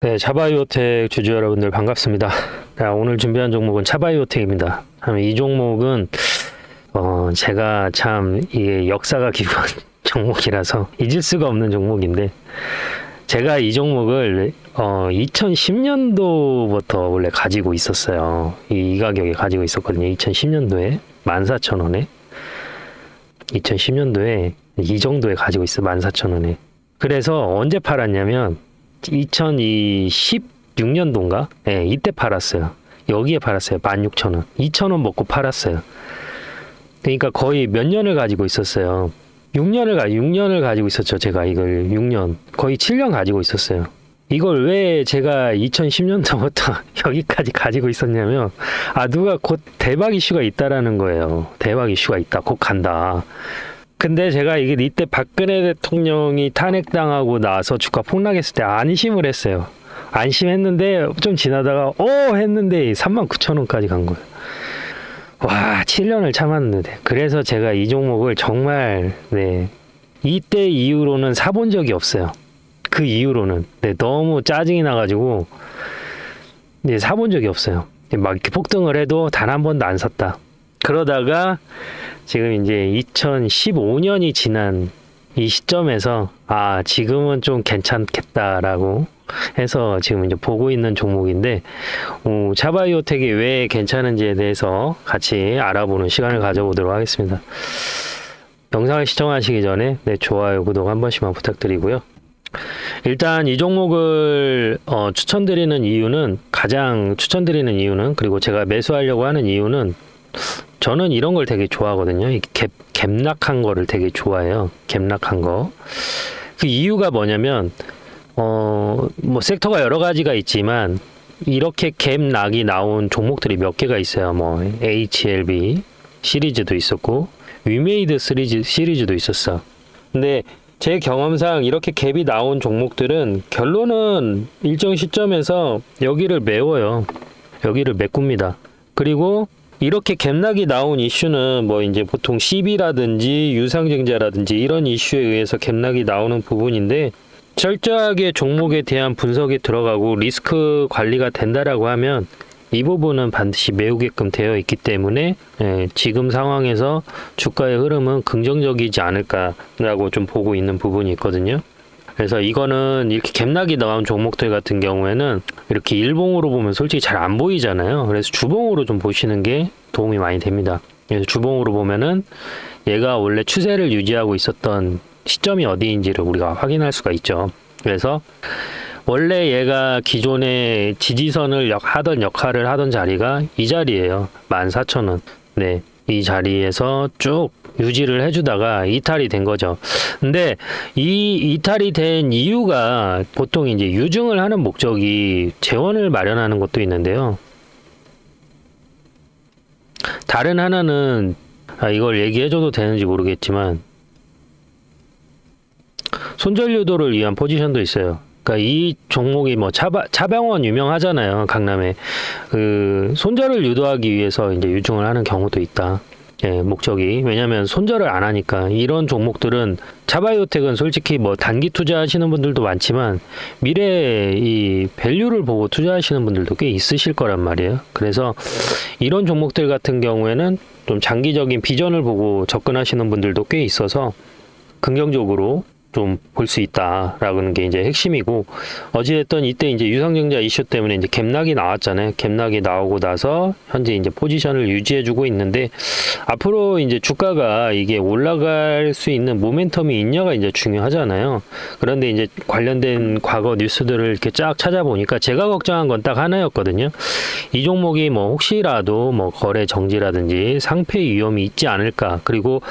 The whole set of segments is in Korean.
네, 차바이오텍 주주 여러분들 반갑습니다. 자, 오늘 준비한 종목은 차바이오텍입니다. 이 종목은 제가 참 이게 역사가 깊은 종목이라서 잊을 수가 없는 종목인데, 제가 이 종목을 2010년도부터 원래 가지고 있었어요. 이 가격에 가지고 있었거든요. 2010년도에 14,000원에 2010년도에 이 정도에 가지고 있어. 14,000원에. 그래서 언제 팔았냐면 2016년도인가? 네, 이때 팔았어요. 여기에 팔았어요. 16,000원. 2,000원 먹고 팔았어요. 그러니까 거의 몇 년을 가지고 있었어요. 6년을 가지고 있었죠. 제가 이걸 6년, 거의 7년 가지고 있었어요. 이걸 왜 제가 2010년도부터 여기까지 가지고 있었냐면, 누가 곧 대박 이슈가 있다라는 거예요. 대박 이슈가 있다. 곧 간다. 근데 제가 이때 박근혜 대통령이 탄핵당하고 나서 주가 폭락했을 때 안심을 했어요. 안심했는데 좀 지나다가 했는데 39,000원까지 간 거예요. 와, 7년을 참았는데. 그래서 제가 이 종목을 정말 이때 이후로는 사본 적이 없어요. 그 이후로는 너무 짜증이 나가지고 사본 적이 없어요. 막 이렇게 폭등을 해도 단 한 번도 안 샀다. 그러다가 지금 이제 2015년이 지난 이 시점에서 지금은 좀 괜찮겠다라고 해서 지금 이제 보고 있는 종목인데, 차바이오텍이 왜 괜찮은지에 대해서 같이 알아보는 시간을 가져보도록 하겠습니다. 영상을 시청하시기 전에 좋아요, 구독 한 번씩만 부탁드리고요. 일단 이 종목을 가장 추천드리는 이유는, 그리고 제가 매수하려고 하는 이유는, 저는 이런 걸 되게 좋아하거든요. 갭락한 거를 되게 좋아해요. 갭락한 거. 그 이유가 뭐냐면, 섹터가 여러 가지가 있지만, 이렇게 갭락이 나온 종목들이 몇 개가 있어요. HLB 시리즈도 있었고, 위메이드 시리즈도 있었어. 근데 제 경험상 이렇게 갭이 나온 종목들은 결론은 일정 시점에서 여기를 메워요. 여기를 메꿉니다. 그리고 이렇게 갭락이 나온 이슈는 이제 보통 CB라든지 유상증자라든지 이런 이슈에 의해서 갭락이 나오는 부분인데, 철저하게 종목에 대한 분석이 들어가고 리스크 관리가 된다라고 하면 이 부분은 반드시 메우게끔 되어 있기 때문에 지금 상황에서 주가의 흐름은 긍정적이지 않을까라고 좀 보고 있는 부분이 있거든요. 그래서 이거는 이렇게 갭락이 나온 종목들 같은 경우에는 이렇게 일봉으로 보면 솔직히 잘 안 보이잖아요. 그래서 주봉으로 좀 보시는 게 도움이 많이 됩니다. 그래서 주봉으로 보면은 얘가 원래 추세를 유지하고 있었던 시점이 어디인지를 우리가 확인할 수가 있죠. 그래서 원래 얘가 기존에 지지선을 하던 역할을 하던 자리가 이 자리예요. 14,000원. 이 자리에서 쭉 유지를 해주다가 이탈이 된 거죠. 근데 이 이탈이 된 이유가 보통 이제 유증을 하는 목적이 재원을 마련하는 것도 있는데요. 다른 하나는 이걸 얘기해줘도 되는지 모르겠지만, 손절 유도를 위한 포지션도 있어요. 그러니까 이 종목이 차병원 유명하잖아요. 강남에. 손절을 유도하기 위해서 이제 유증을 하는 경우도 있다. 목적이. 왜냐면 손절을 안 하니까. 이런 종목들은, 차바이오텍은 솔직히 단기 투자하시는 분들도 많지만 미래에 이 밸류를 보고 투자하시는 분들도 꽤 있으실 거란 말이에요. 그래서 이런 종목들 같은 경우에는 좀 장기적인 비전을 보고 접근하시는 분들도 꽤 있어서 긍정적으로 좀 볼 수 있다라는 게 이제 핵심이고, 어찌됐든 이때 이제 유상증자 이슈 때문에 이제 갭락이 나왔잖아요. 갭락이 나오고 나서 현재 이제 포지션을 유지해주고 있는데, 앞으로 이제 주가가 이게 올라갈 수 있는 모멘텀이 있냐가 이제 중요하잖아요. 그런데 이제 관련된 과거 뉴스들을 이렇게 쫙 찾아보니까 제가 걱정한 건 딱 하나였거든요. 이 종목이 혹시라도 거래 정지라든지 상폐 위험이 있지 않을까. 그리고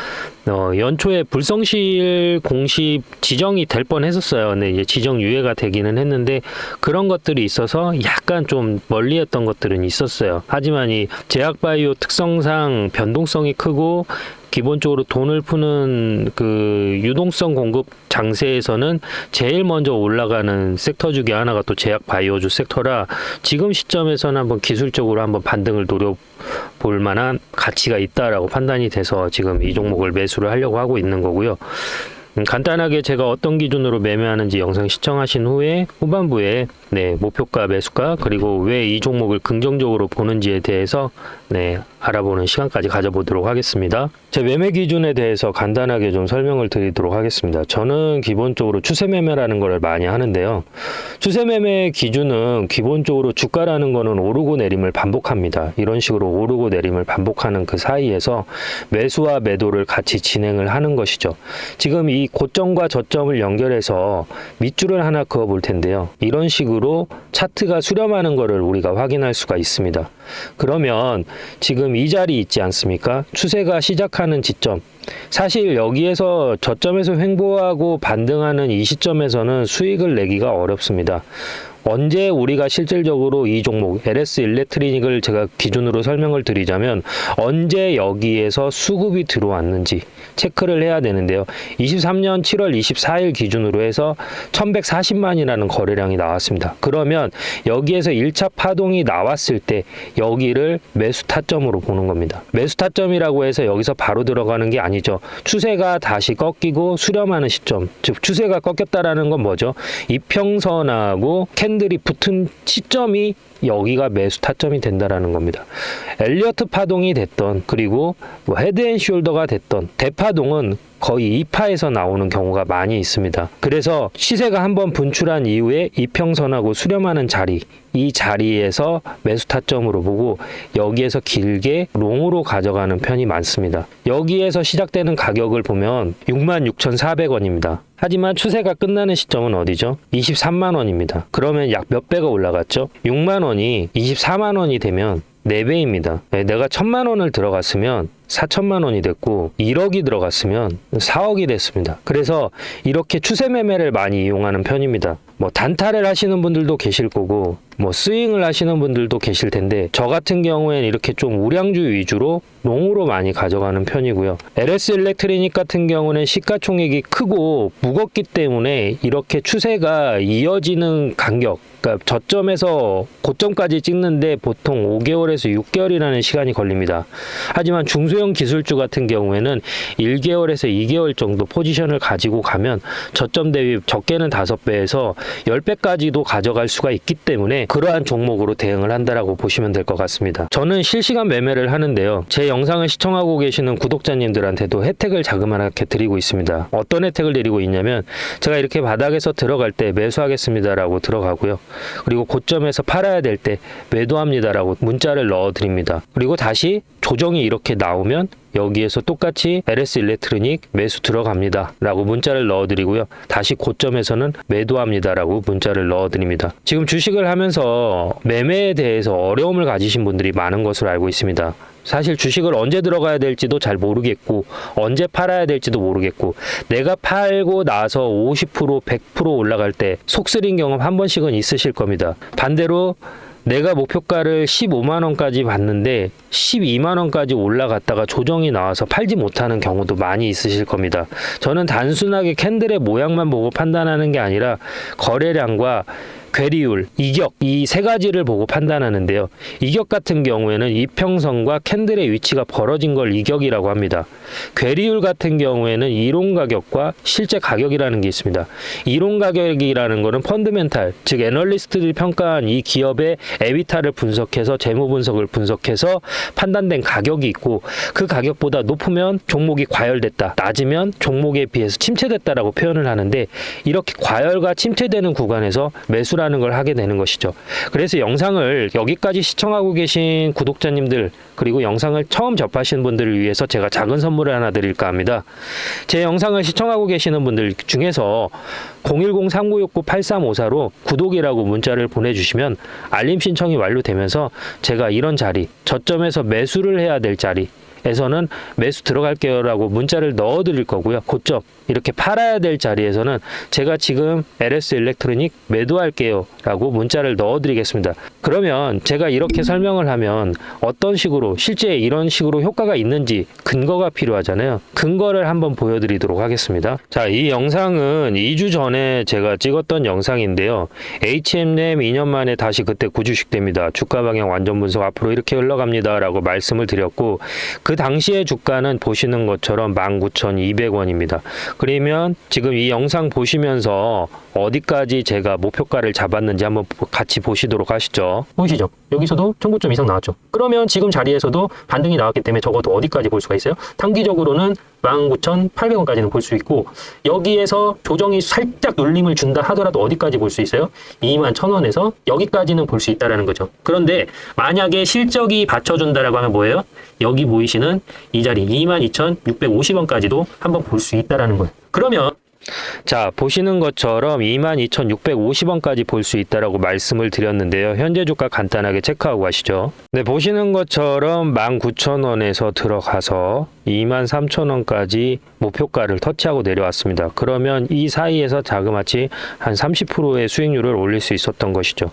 연초에 불성실 공시 지정이 될 뻔했었어요. 근데 이제 지정 유예가 되기는 했는데, 그런 것들이 있어서 약간 좀 멀리했던 것들은 있었어요. 하지만 이 제약바이오 특성상 변동성이 크고 기본적으로 돈을 푸는 그 유동성 공급 장세에서는 제일 먼저 올라가는 섹터 중에 하나가 또 제약 바이오주 섹터라, 지금 시점에서는 한번 기술적으로 한번 반등을 노려볼 만한 가치가 있다라고 판단이 돼서 지금 이 종목을 매수를 하려고 하고 있는 거고요. 간단하게 제가 어떤 기준으로 매매하는지 영상 시청하신 후에 후반부에 목표가, 매수가, 그리고 왜 이 종목을 긍정적으로 보는지에 대해서 알아보는 시간까지 가져보도록 하겠습니다. 제 매매 기준에 대해서 간단하게 좀 설명을 드리도록 하겠습니다. 저는 기본적으로 추세 매매라는 걸 많이 하는데요. 추세 매매 기준은 기본적으로 주가라는 거는 오르고 내림을 반복합니다. 이런 식으로 오르고 내림을 반복하는 그 사이에서 매수와 매도를 같이 진행을 하는 것이죠. 지금 이 고점과 저점을 연결해서 밑줄을 하나 그어 볼 텐데요. 이런 식으로 차트가 수렴하는 것을 우리가 확인할 수가 있습니다. 그러면 지금 이 자리 있지 않습니까? 추세가 시작하는 지점. 사실 여기에서 저점에서 횡보하고 반등하는 이 시점에서는 수익을 내기가 어렵습니다. 언제 우리가 실질적으로 이 종목 LS 일렉트리닉을 제가 기준으로 설명을 드리자면 언제 여기에서 수급이 들어왔는지 체크를 해야 되는데요. 23년 7월 24일 기준으로 해서 1140만이라는 거래량이 나왔습니다. 그러면 여기에서 1차 파동이 나왔을 때 여기를 매수 타점으로 보는 겁니다. 매수 타점이라고 해서 여기서 바로 들어가는 게 아니죠. 추세가 다시 꺾이고 수렴하는 시점, 즉 추세가 꺾였다라는 건 뭐죠? 이평선하고 캔들이 붙은 시점이 여기가 매수 타점이 된다라는 겁니다. 엘리어트 파동이 됐던, 그리고 헤드앤숄더가 됐던 대파동은 거의 2파에서 나오는 경우가 많이 있습니다. 그래서 시세가 한번 분출한 이후에 이평선하고 수렴하는 자리, 이 자리에서 매수 타점으로 보고 여기에서 길게 롱으로 가져가는 편이 많습니다. 여기에서 시작되는 가격을 보면 66,400원입니다. 하지만 추세가 끝나는 시점은 어디죠? 23만 원입니다. 그러면 약 몇 배가 올라갔죠? 6만 원이 24만 원이 되면 4배입니다. 내가 1,000만 원을 들어갔으면 4천만 원이 됐고 1억이 들어갔으면 4억이 됐습니다. 그래서 이렇게 추세 매매를 많이 이용하는 편입니다. 단타를 하시는 분들도 계실 거고 스윙을 하시는 분들도 계실 텐데 저 같은 경우에는 이렇게 좀 우량주 위주로 롱으로 많이 가져가는 편이고요. LS 일렉트리닉 같은 경우는 시가총액이 크고 무겁기 때문에 이렇게 추세가 이어지는 간격, 그러니까 저점에서 고점까지 찍는데 보통 5개월에서 6개월이라는 시간이 걸립니다. 하지만 중소형 기술주 같은 경우에는 1개월에서 2개월 정도 포지션을 가지고 가면 저점 대비 적게는 5배에서 10배까지도 가져갈 수가 있기 때문에 그러한 종목으로 대응을 한다라고 보시면 될 것 같습니다. 저는 실시간 매매를 하는데요. 제 영상을 시청하고 계시는 구독자님들한테도 혜택을 자그마하게 드리고 있습니다. 어떤 혜택을 드리고 있냐면 제가 이렇게 바닥에서 들어갈 때 매수하겠습니다라고 들어가고요. 그리고 고점에서 팔아야 될 때 매도합니다라고 문자를 넣어드립니다. 그리고 다시 조정이 이렇게 나오면 여기에서 똑같이 LS 일렉트리닉 매수 들어갑니다 라고 문자를 넣어드리고요. 다시 고점에서는 매도합니다 라고 문자를 넣어드립니다. 지금 주식을 하면서 매매에 대해서 어려움을 가지신 분들이 많은 것으로 알고 있습니다. 사실 주식을 언제 들어가야 될지도 잘 모르겠고 언제 팔아야 될지도 모르겠고 내가 팔고 나서 50% 100% 올라갈 때 속쓰린 경험 한 번씩은 있으실 겁니다. 반대로 내가 목표가를 15만 원까지 봤는데 12만 원까지 올라갔다가 조정이 나와서 팔지 못하는 경우도 많이 있으실 겁니다. 저는 단순하게 캔들의 모양만 보고 판단하는 게 아니라 거래량과 괴리율, 이격, 이 세 가지를 보고 판단하는데요. 이격 같은 경우에는 이평선과 캔들의 위치가 벌어진 걸 이격이라고 합니다. 괴리율 같은 경우에는 이론 가격과 실제 가격이라는 게 있습니다. 이론 가격이라는 거는 펀드멘탈, 즉 애널리스트들이 평가한 이 기업의 에비타를 분석해서 재무 분석을 분석해서 판단된 가격이 있고 그 가격보다 높으면 종목이 과열됐다, 낮으면 종목에 비해서 침체됐다라고 표현을 하는데 이렇게 과열과 침체되는 구간에서 매수라는 걸 하게 되는 것이죠. 그래서 영상을 여기까지 시청하고 계신 구독자님들 그리고 영상을 처음 접하시는 분들을 위해서 제가 작은 선물을 하나 드릴까 합니다. 제 영상을 시청하고 계시는 분들 중에서 010-3969-8354로 구독이라고 문자를 보내주시면 알림 신청이 완료되면서 제가 이런 자리, 저점에서 매수를 해야 될 자리 에서는 매수 들어갈게요 라고 문자를 넣어 드릴 거고요. 고점 이렇게 팔아야 될 자리에서는 제가 지금 LS 일렉트로닉 매도할게요 라고 문자를 넣어 드리겠습니다. 그러면 제가 이렇게 설명을 하면 어떤 식으로 실제 이런 식으로 효과가 있는지 근거가 필요하잖아요. 근거를 한번 보여드리도록 하겠습니다. 자, 이 영상은 2주 전에 제가 찍었던 영상인데요. HMM 2년 만에 다시 그때 구주식 됩니다. 주가 방향 완전 분석 앞으로 이렇게 흘러갑니다 라고 말씀을 드렸고 그 당시의 주가는 보시는 것처럼 19,200원입니다. 그러면 지금 이 영상 보시면서 어디까지 제가 목표가를 잡았는지 한번 같이 보시도록 하시죠. 보이시죠? 여기서도 1,900점 이상 나왔죠. 그러면 지금 자리에서도 반등이 나왔기 때문에 적어도 어디까지 볼 수가 있어요? 단기적으로는 19,800원까지는 볼 수 있고, 여기에서 조정이 살짝 눌림을 준다 하더라도 어디까지 볼 수 있어요? 21,000원에서 여기까지는 볼 수 있다라는 거죠. 그런데 만약에 실적이 받쳐준다라고 하면 뭐예요? 여기 보이시는 이 자리 22,650원까지도 한번 볼 수 있다라는 거예요. 그러면 자, 보시는 것처럼 22,650원까지 볼 수 있다라고 말씀을 드렸는데요. 현재 주가 간단하게 체크하고 가시죠. 네, 보시는 것처럼 19,000원에서 들어가서 23,000원까지 목표가를 터치하고 내려왔습니다. 그러면 이 사이에서 자그마치 한 30%의 수익률을 올릴 수 있었던 것이죠.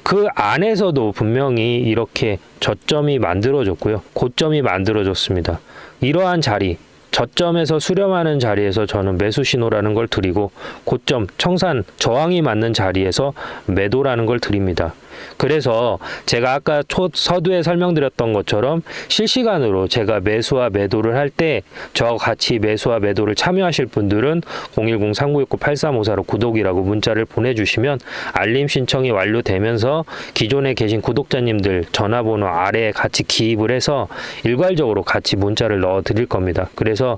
그 안에서도 분명히 이렇게 저점이 만들어졌고요. 고점이 만들어졌습니다. 이러한 자리, 저점에서 수렴하는 자리에서 저는 매수 신호라는 걸 드리고, 고점, 청산, 저항이 맞는 자리에서 매도라는 걸 드립니다. 그래서 제가 아까 서두에 설명드렸던 것처럼 실시간으로 제가 매수와 매도를 할 때 저하고 같이 매수와 매도를 참여하실 분들은 010-3969-8354로 구독이라고 문자를 보내주시면 알림 신청이 완료되면서 기존에 계신 구독자님들 전화번호 아래에 같이 기입을 해서 일괄적으로 같이 문자를 넣어 드릴 겁니다. 그래서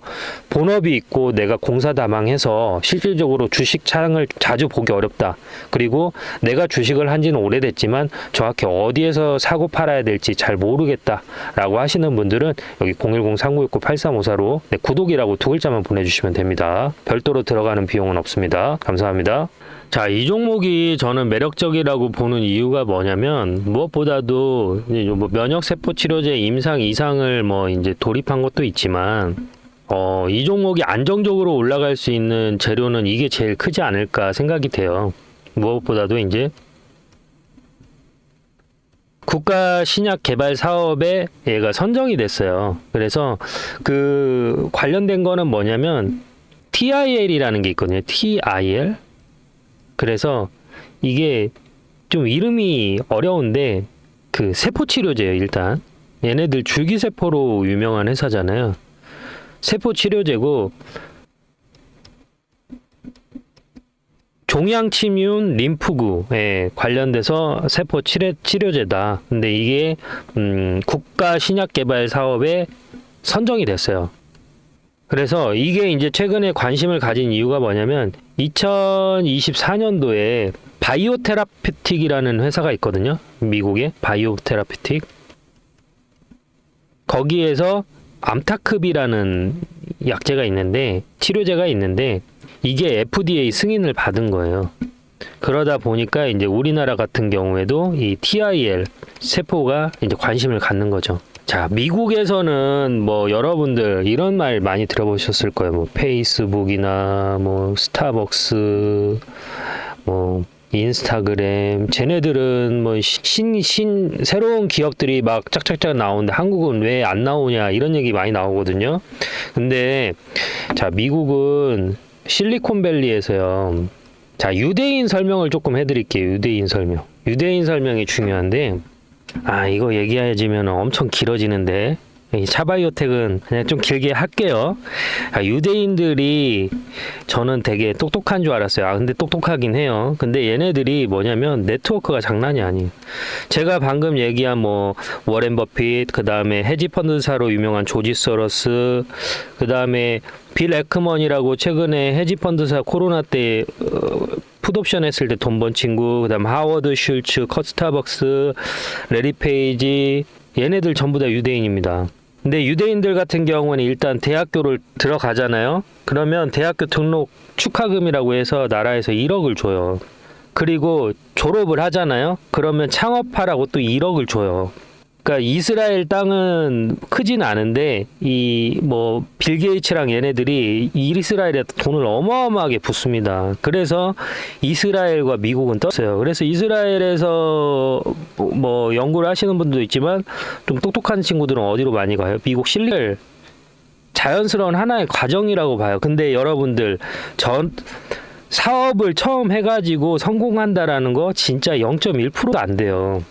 본업이 있고 내가 공사다망해서 실질적으로 주식 창을 자주 보기 어렵다. 그리고 내가 주식을 한 지는 오래됐지만 정확히 어디에서 사고 팔아야 될지 잘 모르겠다라고 하시는 분들은 여기 010-3969-8354로 구독이라고 두 글자만 보내주시면 됩니다. 별도로 들어가는 비용은 없습니다. 감사합니다. 자, 이 종목이 저는 매력적이라고 보는 이유가 뭐냐면, 무엇보다도 뭐 면역세포 치료제 임상 이상을 뭐 이제 돌입한 것도 있지만, 이 종목이 안정적으로 올라갈 수 있는 재료는 이게 제일 크지 않을까 생각이 돼요. 무엇보다도 이제 국가 신약 개발 사업에 얘가 선정이 됐어요. 그래서 그 관련된 거는 뭐냐면 TIL이라는 게 있거든요. TIL. 그래서 이게 좀 이름이 어려운데 그 세포 치료제예요, 일단. 얘네들 줄기세포로 유명한 회사잖아요. 세포 치료제고 종양침윤 림프구에 관련돼서 세포 치료제다. 근데 이게 국가 신약 개발 사업에 선정이 됐어요. 그래서 이게 이제 최근에 관심을 가진 이유가 뭐냐면 2024년도에 바이오테라피틱이라는 회사가 있거든요. 미국의 바이오테라피틱. 거기에서 암타크비라는 약제가 있는데, 치료제가 있는데 이게 FDA 승인을 받은 거예요. 그러다 보니까 이제 우리나라 같은 경우에도 이 TIL 세포가 이제 관심을 갖는 거죠. 자, 미국에서는 뭐 여러분들 이런 말 많이 들어보셨을 거예요. 뭐 페이스북이나 뭐 스타벅스, 뭐 인스타그램, 쟤네들은 뭐 새로운 기업들이 막 짝짝짝 나오는데 한국은 왜 안 나오냐 이런 얘기 많이 나오거든요. 근데 자, 미국은 실리콘밸리에서요. 자, 유대인 설명을 조금 해드릴게요. 유대인 설명. 유대인 설명이 중요한데, 이거 얘기해지면 엄청 길어지는데, 이 차바이오텍은 그냥 좀 길게 할게요. 유대인들이 저는 되게 똑똑한 줄 알았어요. 근데 똑똑하긴 해요. 근데 얘네들이 뭐냐면 네트워크가 장난이 아니에요. 제가 방금 얘기한 뭐 워렌 버핏, 그 다음에 헤지펀드사로 유명한 조지 소로스, 그 다음에 빌 에크먼이라고 최근에 헤지펀드사 코로나 때 풋옵션 했을 때 돈 번 친구, 그 다음 하워드 슐츠, 컷 스타벅스, 레리 페이지, 얘네들 전부 다 유대인입니다. 근데 유대인들 같은 경우는 일단 대학교를 들어가잖아요. 그러면 대학교 등록 축하금이라고 해서 나라에서 1억을 줘요. 그리고 졸업을 하잖아요. 그러면 창업하라고 또 1억을 줘요. 그러니까 이스라엘 땅은 크진 않은데 이 뭐 빌 게이츠랑 얘네들이 이스라엘에 돈을 어마어마하게 붓습니다. 그래서 이스라엘과 미국은 떴어요. 그래서 이스라엘에서 뭐 연구를 하시는 분들도 있지만 좀 똑똑한 친구들은 어디로 많이 가요? 미국 실리콘. 자연스러운 하나의 과정이라고 봐요. 근데 여러분들 사업을 처음 해가지고 성공한다라는 거 진짜 0.1%도 안 돼요.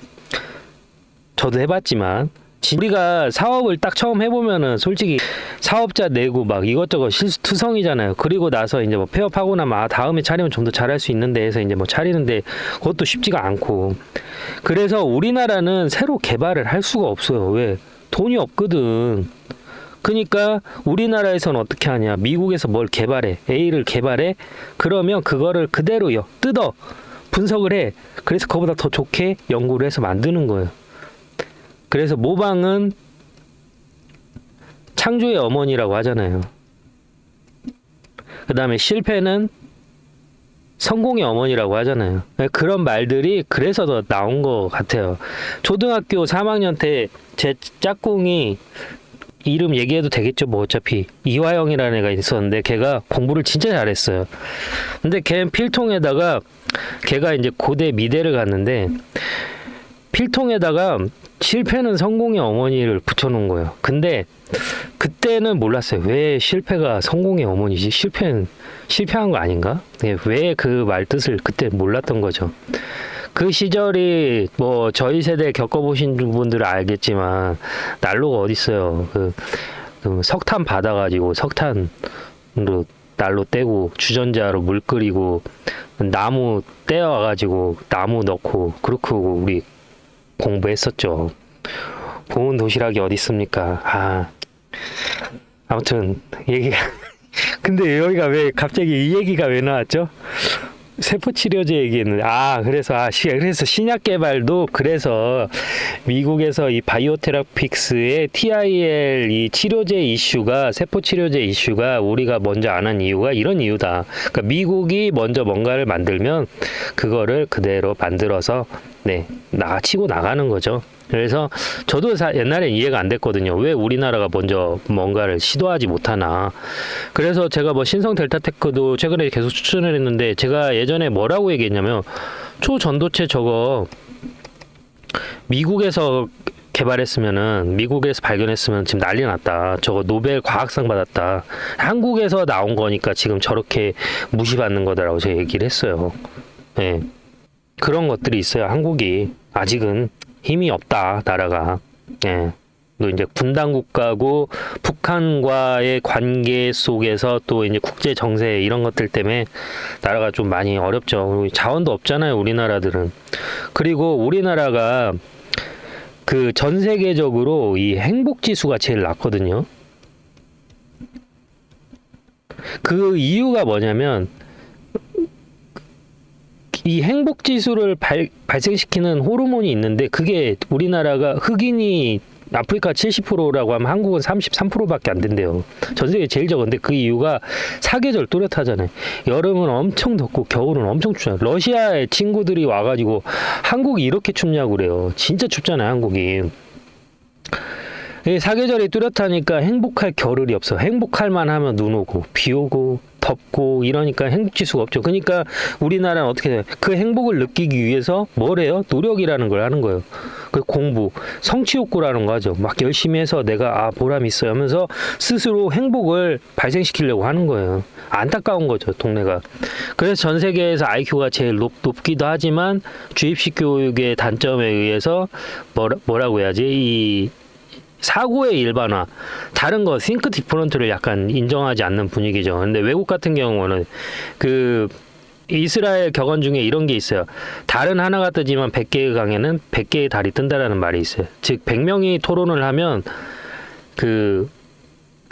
저도 해봤지만 우리가 사업을 딱 처음 해보면은 솔직히 사업자 내고 막 이것저것 실수투성이잖아요. 그리고 나서 이제 뭐 폐업하고 나면 아 다음에 차리면 좀 더 잘할 수 있는데 해서 이제 뭐 차리는데 그것도 쉽지가 않고. 그래서 우리나라는 새로 개발을 할 수가 없어요. 왜? 돈이 없거든. 그러니까 우리나라에서는 어떻게 하냐? 미국에서 뭘 개발해? A를 개발해? 그러면 그거를 그대로 뜯어 분석을 해. 그래서 그거보다 더 좋게 연구를 해서 만드는 거예요. 그래서 모방은 창조의 어머니라고 하잖아요. 그 다음에 실패는 성공의 어머니라고 하잖아요. 그런 말들이 그래서 더 나온 것 같아요. 초등학교 3학년 때 제 짝꿍이 이름 얘기해도 되겠죠, 뭐 어차피 이화영이라는 애가 있었는데 걔가 공부를 진짜 잘했어요. 근데 걔는 필통에다가 걔가 이제 고대 미대를 갔는데 필통에다가 실패는 성공의 어머니를 붙여놓은 거예요. 근데 그때는 몰랐어요. 왜 실패가 성공의 어머니지? 실패는 실패한 거 아닌가? 왜 그 말 뜻을 그때 몰랐던 거죠. 그 시절이 뭐 저희 세대 겪어보신 분들은 알겠지만 난로가 어딨어요. 그 석탄 받아가지고 석탄으로 난로 떼고 주전자로 물 끓이고 나무 떼어와가지고 나무 넣고 그렇게 우리 공부했었죠. 보온 도시락이 어디 있습니까? 아무튼 얘기가 근데 여기가 왜 갑자기 이 얘기가 왜 나왔죠? 세포 치료제 얘기했는데 그래서 신약 개발도 그래서 미국에서 이 바이오테라픽스의 TIL 이 치료제 이슈가 세포 치료제 이슈가 우리가 먼저 안 한 이유가 이런 이유다. 그러니까 미국이 먼저 뭔가를 만들면 그거를 그대로 만들어서 치고 나가는 거죠. 그래서 저도 옛날엔 이해가 안 됐거든요. 왜 우리나라가 먼저 뭔가를 시도하지 못하나. 그래서 제가 뭐 신성 델타테크도 최근에 계속 추천을 했는데 제가 예전에 뭐라고 얘기했냐면 초전도체 저거 미국에서 개발했으면은 미국에서 발견했으면 지금 난리 났다. 저거 노벨 과학상 받았다. 한국에서 나온 거니까 지금 저렇게 무시받는 거다라고 제가 얘기를 했어요. 네. 그런 것들이 있어요. 한국이 아직은 힘이 없다, 나라가. 예. 또 이제 분단 국가고 북한과의 관계 속에서 또 이제 국제 정세 이런 것들 때문에 나라가 좀 많이 어렵죠. 자원도 없잖아요, 우리나라들은. 그리고 우리나라가 그 전 세계적으로 이 행복 지수가 제일 낮거든요. 그 이유가 뭐냐면 이 행복 지수를 발생시키는 호르몬이 있는데 그게 우리나라가 흑인이 아프리카 70%라고 하면 한국은 33%밖에 안 된대요. 전 세계 제일 적은데 그 이유가 사계절 뚜렷하잖아요. 여름은 엄청 덥고 겨울은 엄청 춥잖아요. 러시아의 친구들이 와가지고 한국이 이렇게 춥냐고 그래요. 진짜 춥잖아요, 한국이. 사계절이 뚜렷하니까 행복할 겨를이 없어. 행복할 만하면 눈 오고 비 오고 덥고 이러니까 행복지수가 없죠. 그러니까 우리나라는 어떻게 해요? 그 행복을 느끼기 위해서 뭘 해요? 노력이라는 걸 하는 거예요. 그 공부, 성취욕구라는 거 하죠. 막 열심히 해서 내가 보람 있어요 하면서 스스로 행복을 발생시키려고 하는 거예요. 안타까운 거죠, 동네가. 그래서 전 세계에서 IQ가 제일 높기도 하지만 주입식 교육의 단점에 의해서 뭐라고 해야지? 이 사고의 일반화, 다른 거 think different를 약간 인정하지 않는 분위기죠. 근데 외국 같은 경우는 그 이스라엘 격언 중에 이런 게 있어요. 달은 하나가 뜨지만 100개의 강에는 100개의 달이 뜬다라는 말이 있어요. 즉 100명이 토론을 하면 그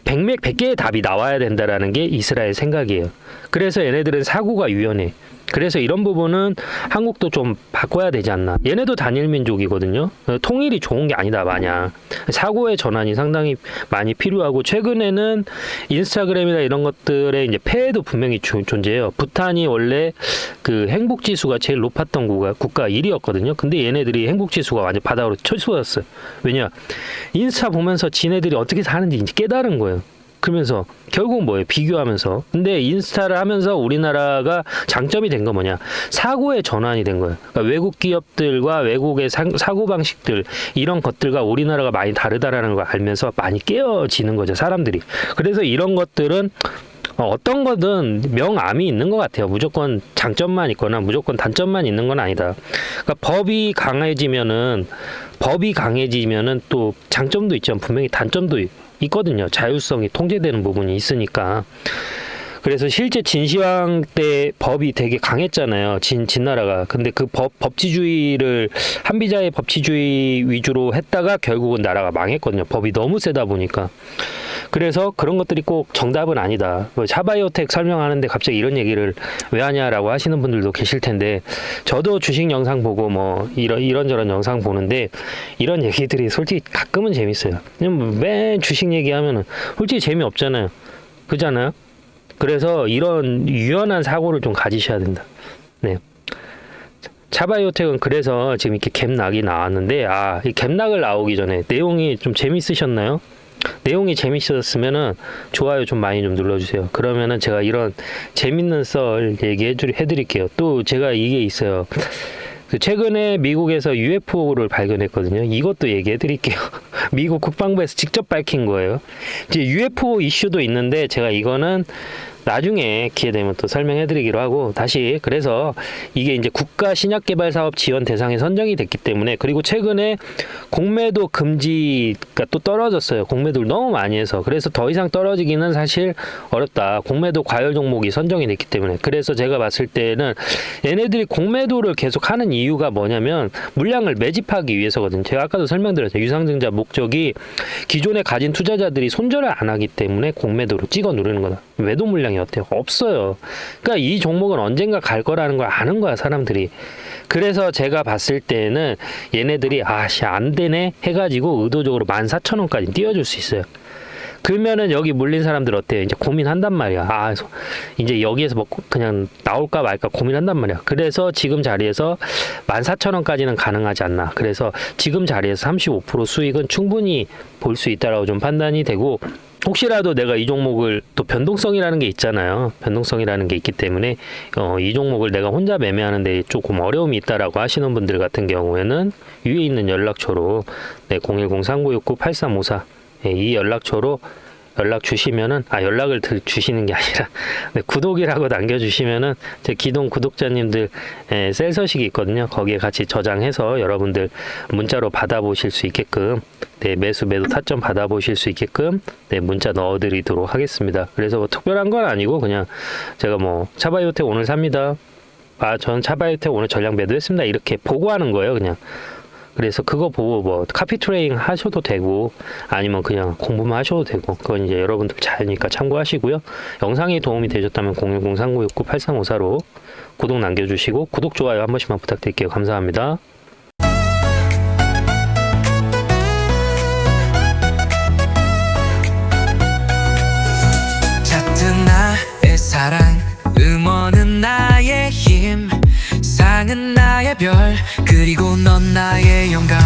100개의 답이 나와야 된다라는 게 이스라엘 생각이에요. 그래서 얘네들은 사고가 유연해. 그래서 이런 부분은 한국도 좀 바꿔야 되지 않나. 얘네도 단일 민족이거든요. 통일이 좋은 게 아니다 마냥. 사고의 전환이 상당히 많이 필요하고 최근에는 인스타그램이나 이런 것들의 이제 폐해도 분명히 존재해요. 부탄이 원래 그 행복 지수가 제일 높았던 국가 1위였거든요. 근데 얘네들이 행복 지수가 완전 바닥으로 쳐쏟았어요. 왜냐? 인스타 보면서 지네들이 어떻게 사는지 이제 깨달은 거예요. 그러면서 결국 뭐예요? 비교하면서. 근데 인스타를 하면서 우리나라가 장점이 된 거 뭐냐? 사고의 전환이 된 거예요. 그러니까 외국 기업들과 외국의 사고방식들 이런 것들과 우리나라가 많이 다르다라는 걸 알면서 많이 깨어지는 거죠, 사람들이. 그래서 이런 것들은 어떤 거든 명암이 있는 것 같아요. 무조건 장점만 있거나 무조건 단점만 있는 건 아니다. 그러니까 법이 강해지면은 또 장점도 있지만 분명히 단점도 있거든요. 자율성이 통제되는 부분이 있으니까. 그래서 실제 진시황 때 법이 되게 강했잖아요. 진나라가. 근데 그 법치주의를 한비자의 법치주의 위주로 했다가 결국은 나라가 망했거든요. 법이 너무 세다 보니까. 그래서 그런 것들이 꼭 정답은 아니다. 뭐 샤바이오텍 설명하는데 갑자기 이런 얘기를 왜 하냐라고 하시는 분들도 계실 텐데, 저도 주식 영상 보고 뭐 이런저런 영상 보는데 이런 얘기들이 솔직히 가끔은 재밌어요. 맨 주식 얘기하면은 솔직히 재미없잖아요. 그잖아요. 그래서 이런 유연한 사고를 좀 가지셔야 된다. 네. 차바이오텍은 그래서 지금 이렇게 갭락이 나왔는데, 이 갭락을 나오기 전에 내용이 좀 재밌으셨나요? 내용이 재밌었으면은 좋아요 좀 많이 좀 눌러주세요. 그러면은 제가 이런 재밌는 썰 해드릴게요. 또 제가 이게 있어요. 최근에 미국에서 UFO를 발견했거든요. 이것도 얘기해드릴게요. 미국 국방부에서 직접 밝힌 거예요. 이제 UFO 이슈도 있는데 제가 이거는 나중에 기회 되면 또 설명해드리기로 하고, 다시 그래서 이게 이제 국가 신약개발 사업 지원 대상에 선정이 됐기 때문에, 그리고 최근에 공매도 금지가 또 떨어졌어요. 공매도를 너무 많이 해서. 그래서 더 이상 떨어지기는 사실 어렵다. 공매도 과열 종목이 선정이 됐기 때문에. 그래서 제가 봤을 때는 얘네들이 공매도를 계속 하는 이유가 뭐냐면 물량을 매집하기 위해서거든요. 제가 아까도 설명드렸죠. 유상증자 목적이 기존에 가진 투자자들이 손절을 안 하기 때문에 공매도로 찍어 누르는 거다. 매도 물량이 어때요? 없어요. 그러니까 이 종목은 언젠가 갈 거라는 걸 아는 거야, 사람들이. 그래서 제가 봤을 때는 얘네들이 안 되네 해가지고 의도적으로 14,000원까지 띄워줄 수 있어요. 그러면은 여기 물린 사람들 어때요? 이제 고민한단 말이야. 이제 여기에서 뭐 그냥 나올까 말까 고민한단 말이야. 그래서 지금 자리에서 14,000원까지는 가능하지 않나. 그래서 지금 자리에서 35% 수익은 충분히 볼 수 있다라고 좀 판단이 되고, 혹시라도 내가 이 종목을, 또 변동성이라는 게 있잖아요. 변동성이라는 게 있기 때문에 이 종목을 내가 혼자 매매하는데 조금 어려움이 있다라고 하시는 분들 같은 경우에는 위에 있는 연락처로 010-3969-8354 이 연락처로 연락 주시면은, 연락을 주시는 게 아니라 구독이라고 남겨주시면은 제 기존 구독자님들 셀 서식이 있거든요. 거기에 같이 저장해서 여러분들 문자로 받아보실 수 있게끔, 매수 매도 타점 받아보실 수 있게끔 문자 넣어드리도록 하겠습니다. 그래서 뭐 특별한 건 아니고 그냥 제가 뭐 차바이오텍 오늘 삽니다. 전 차바이오텍 오늘 전량 매도했습니다. 이렇게 보고하는 거예요, 그냥. 그래서 그거 보고 뭐 카피 트레이딩 하셔도 되고 아니면 그냥 공부만 하셔도 되고, 그건 이제 여러분들 자유니까 참고하시고요. 영상이 도움이 되셨다면 010-3969-8354로 구독 남겨주시고 구독, 좋아요 한 번씩만 부탁드릴게요. 감사합니다. 짙은 나의 사랑, 음원은 나의 힘, 상은 나의 별, 그리고 넌 나의 영감.